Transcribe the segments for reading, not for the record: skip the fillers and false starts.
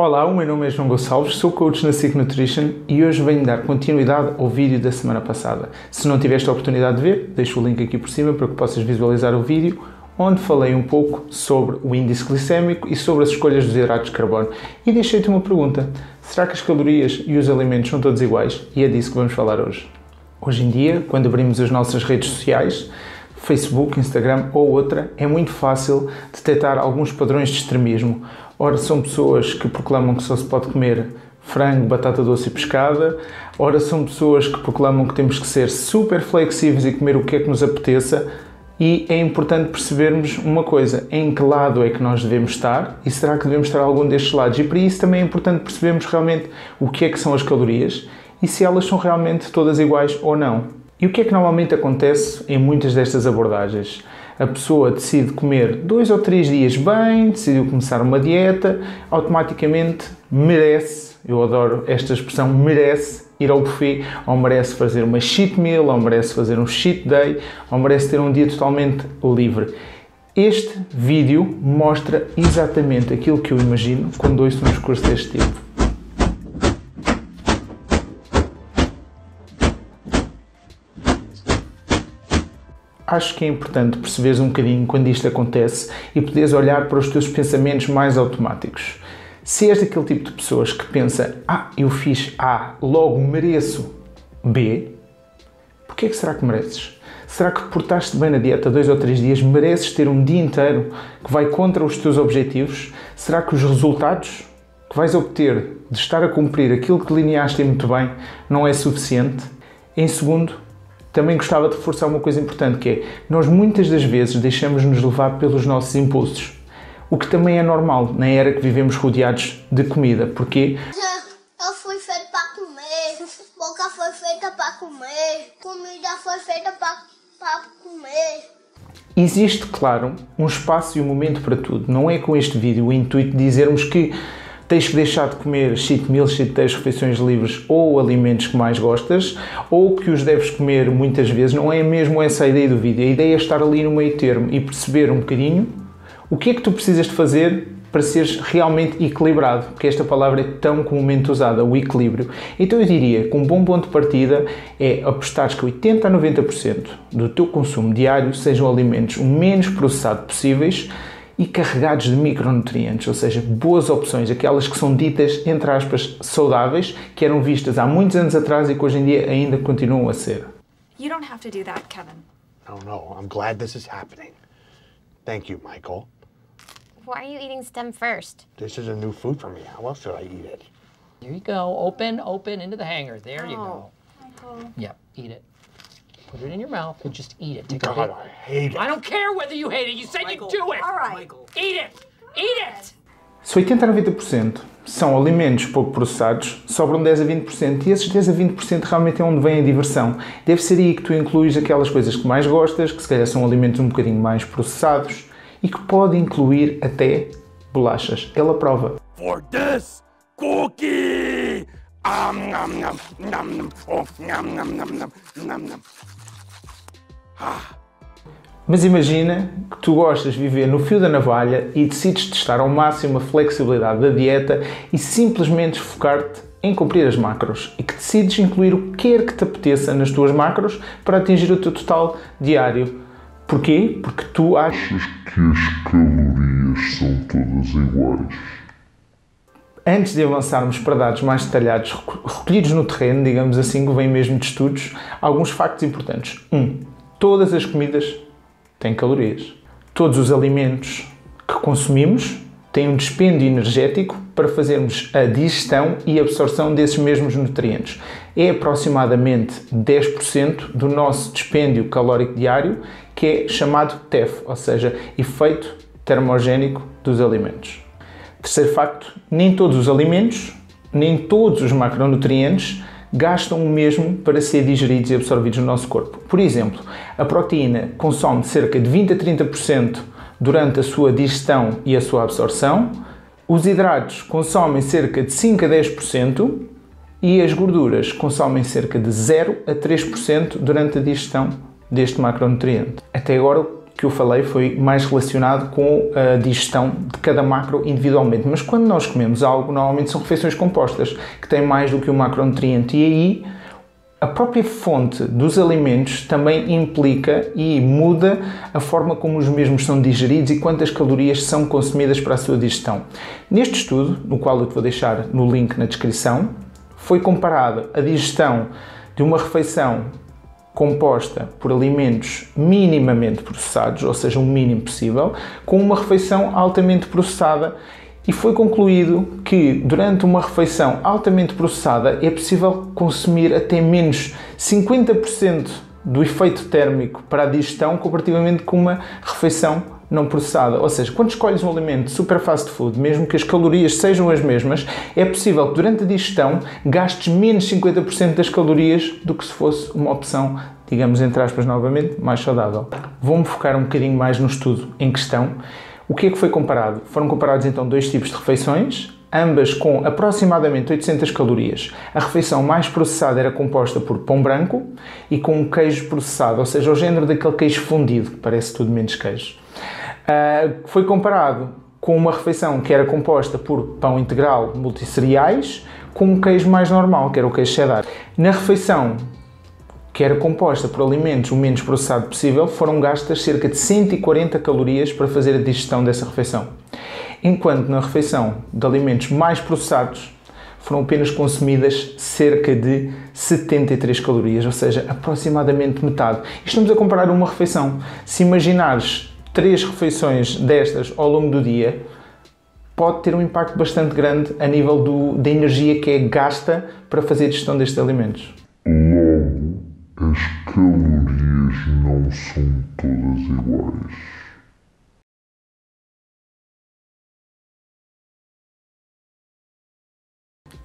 Olá, o meu nome é João Gonçalves, sou coach na SIC Nutrition e hoje venho dar continuidade ao vídeo da semana passada. Se não tiveste a oportunidade de ver, deixo o link aqui por cima para que possas visualizar o vídeo, onde falei um pouco sobre o índice glicémico e sobre as escolhas dos hidratos de carbono. E deixei-te uma pergunta: será que as calorias e os alimentos são todos iguais? E é disso que vamos falar hoje. Hoje em dia, quando abrimos as nossas redes sociais, Facebook, Instagram ou outra, é muito fácil detectar alguns padrões de extremismo. Ora são pessoas que proclamam que só se pode comer frango, batata doce e pescada, ora são pessoas que proclamam que temos que ser super flexíveis e comer o que é que nos apeteça, e é importante percebermos uma coisa: em que lado é que nós devemos estar e será que devemos estar a algum destes lados? E para isso também é importante percebermos realmente o que é que são as calorias e se elas são realmente todas iguais ou não. E o que é que normalmente acontece em muitas destas abordagens? A pessoa decide comer 2 ou 3 dias bem, decidiu começar uma dieta, automaticamente merece, eu adoro esta expressão, merece ir ao buffet, ou merece fazer uma cheat meal, ou merece fazer um cheat day, ou merece ter um dia totalmente livre. Este vídeo mostra exatamente aquilo que eu imagino quando ouço um discurso deste tipo. Acho que é importante perceberes um bocadinho quando isto acontece e poderes olhar para os teus pensamentos mais automáticos. Se és daquele tipo de pessoas que pensa: eu fiz A, logo mereço B, porquê é que será que mereces? Será que portaste bem na dieta 2 ou 3 dias mereces ter um dia inteiro que vai contra os teus objetivos? Será que os resultados que vais obter de estar a cumprir aquilo que delineaste muito bem não é suficiente? Em segundo, também gostava de reforçar uma coisa importante, que é: nós muitas das vezes deixamos-nos levar pelos nossos impulsos, o que também é normal na era que vivemos rodeados de comida. Porquê? Eu fui feito para comer, boca foi feita para comer, comida foi feita para comer. Existe, claro, um espaço e um momento para tudo. Não é com este vídeo o intuito de dizermos que tens que deixar de comer cheat meals, cheat days, refeições livres ou alimentos que mais gostas, ou que os deves comer muitas vezes. Não é mesmo essa a ideia do vídeo. A ideia é estar ali no meio termo e perceber um bocadinho o que é que tu precisas de fazer para seres realmente equilibrado, porque esta palavra é tão comumente usada, o equilíbrio. Então eu diria que um bom ponto de partida é apostares que 80 a 90% do teu consumo diário sejam alimentos o menos processados possíveis e carregados de micronutrientes, ou seja, boas opções, aquelas que são ditas, entre aspas, saudáveis, que eram vistas há muitos anos atrás e que hoje em dia ainda continuam a ser. You don't have to do that, Kevin. Oh no, I'm glad this is happening. Thank you, Michael. Why are you eating stem first? This is a new food for me. How else should I eat it? Here you go. Open into the hanger. There you go. Michael. Yep, eat it. Put it in your mouth and just eat it. Take a God, big... I hate it. I don't care whether you hate it. You said you'd do it. All right. Michael. Eat it. Eat it. Se 80 a 90% são alimentos pouco processados, sobram 10 a 20%, e esses 10 a 20% realmente é onde vem a diversão. Deve ser aí que tu incluís aquelas coisas que mais gostas, que se calhar são alimentos um bocadinho mais processados, e que pode incluir até bolachas. Ela prova. For this cookie! Nom, nom, nom, nom. Oh, nom, nom, nom, nom, nom, nom. Mas imagina que tu gostas de viver no fio da navalha e decides testar ao máximo a flexibilidade da dieta e simplesmente focar-te em cumprir as macros, e que decides incluir o que quer que te apeteça nas tuas macros para atingir o teu total diário. Porquê? Porque tu achas que as calorias são todas iguais. Antes de avançarmos para dados mais detalhados, recolhidos no terreno, digamos assim, que vem mesmo de estudos, alguns factos importantes. 1. Todas as comidas têm calorias. Todos os alimentos que consumimos têm um dispêndio energético para fazermos a digestão e absorção desses mesmos nutrientes. É aproximadamente 10% do nosso dispêndio calórico diário, que é chamado TEF, ou seja, efeito termogénico dos alimentos. Terceiro facto: nem todos os alimentos, nem todos os macronutrientes gastam o mesmo para ser digeridos e absorvidos no nosso corpo. Por exemplo, a proteína consome cerca de 20 a 30% durante a sua digestão e a sua absorção, os hidratos consomem cerca de 5 a 10% e as gorduras consomem cerca de 0 a 3% durante a digestão deste macronutriente. Até agora, o que eu falei foi mais relacionado com a digestão de cada macro individualmente, mas quando nós comemos algo, normalmente são refeições compostas, que têm mais do que um macronutriente, e aí a própria fonte dos alimentos também implica e muda a forma como os mesmos são digeridos e quantas calorias são consumidas para a sua digestão. Neste estudo, no qual eu te vou deixar no link na descrição, foi comparada a digestão de uma refeição composta por alimentos minimamente processados, ou seja, o mínimo possível, com uma refeição altamente processada, e foi concluído que durante uma refeição altamente processada é possível consumir até menos 50% do efeito térmico para a digestão comparativamente com uma refeição não processada. Ou seja, quando escolhes um alimento super fast food, mesmo que as calorias sejam as mesmas, é possível que durante a digestão gastes menos 50% das calorias do que se fosse uma opção, digamos, entre aspas, novamente, mais saudável. Vou-me focar um bocadinho mais no estudo em questão. O que é que foi comparado? Foram comparados então dois tipos de refeições, ambas com aproximadamente 800 calorias. A refeição mais processada era composta por pão branco e com um queijo processado, ou seja, o género daquele queijo fundido, que parece tudo menos queijo. Foi comparado com uma refeição que era composta por pão integral multissereais com um queijo mais normal, que era o queijo cheddar. Na refeição que era composta por alimentos o menos processado possível, foram gastas cerca de 140 calorias para fazer a digestão dessa refeição. Enquanto na refeição de alimentos mais processados, foram apenas consumidas cerca de 73 calorias, ou seja, aproximadamente metade. E estamos a comparar uma refeição. Se imaginares 3 refeições destas ao longo do dia, pode ter um impacto bastante grande a nível da energia que é gasta para fazer a digestão destes alimentos. Logo, as calorias não são todas iguais.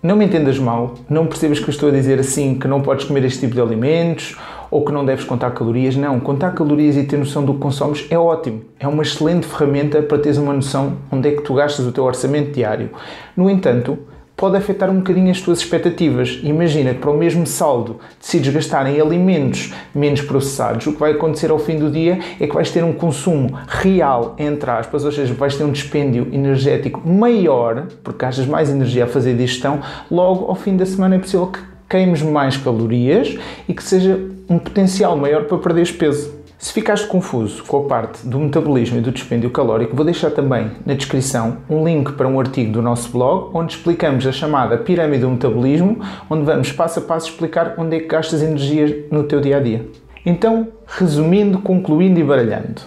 Não me entendas mal, não percebas que eu estou a dizer assim que não podes comer este tipo de alimentos ou que não deves contar calorias. Não, contar calorias e ter noção do que consomes é ótimo. É uma excelente ferramenta para teres uma noção onde é que tu gastas o teu orçamento diário. No entanto, pode afetar um bocadinho as tuas expectativas. Imagina que para o mesmo saldo decides gastar em alimentos menos processados, o que vai acontecer ao fim do dia é que vais ter um consumo real, entre aspas, ou seja, vais ter um dispêndio energético maior, porque gastas mais energia a fazer digestão, logo ao fim da semana é possível que queimes mais calorias e que seja um potencial maior para perderes peso. Se ficaste confuso com a parte do metabolismo e do dispêndio calórico, vou deixar também na descrição um link para um artigo do nosso blog, onde explicamos a chamada pirâmide do metabolismo, onde vamos passo a passo explicar onde é que gastas energia no teu dia-a-dia. Então, resumindo, concluindo e baralhando.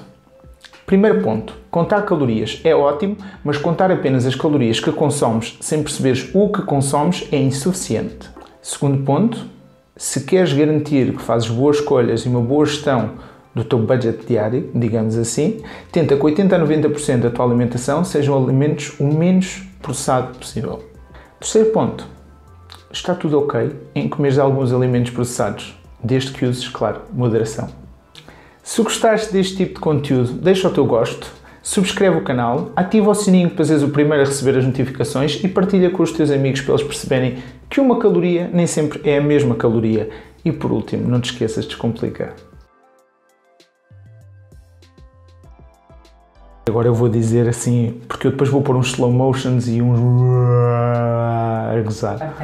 Primeiro ponto, contar calorias é ótimo, mas contar apenas as calorias que consomes sem perceberes o que consomes é insuficiente. Segundo ponto, se queres garantir que fazes boas escolhas e uma boa gestão do teu budget diário, digamos assim, tenta que 80 a 90% da tua alimentação sejam alimentos o menos processado possível. Terceiro ponto, está tudo ok em comeres alguns alimentos processados, desde que uses, claro, moderação. Se gostaste deste tipo de conteúdo, deixa o teu gosto, subscreve o canal, ativa o sininho para seres o primeiro a receber as notificações e partilha com os teus amigos para eles perceberem que uma caloria nem sempre é a mesma caloria. E por último, não te esqueças de descomplicar. Agora eu vou dizer assim, porque eu depois vou pôr uns slow motions e uns a gozar.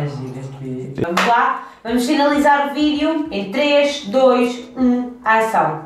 Vamos lá, vamos finalizar o vídeo em 3, 2, 1, ação.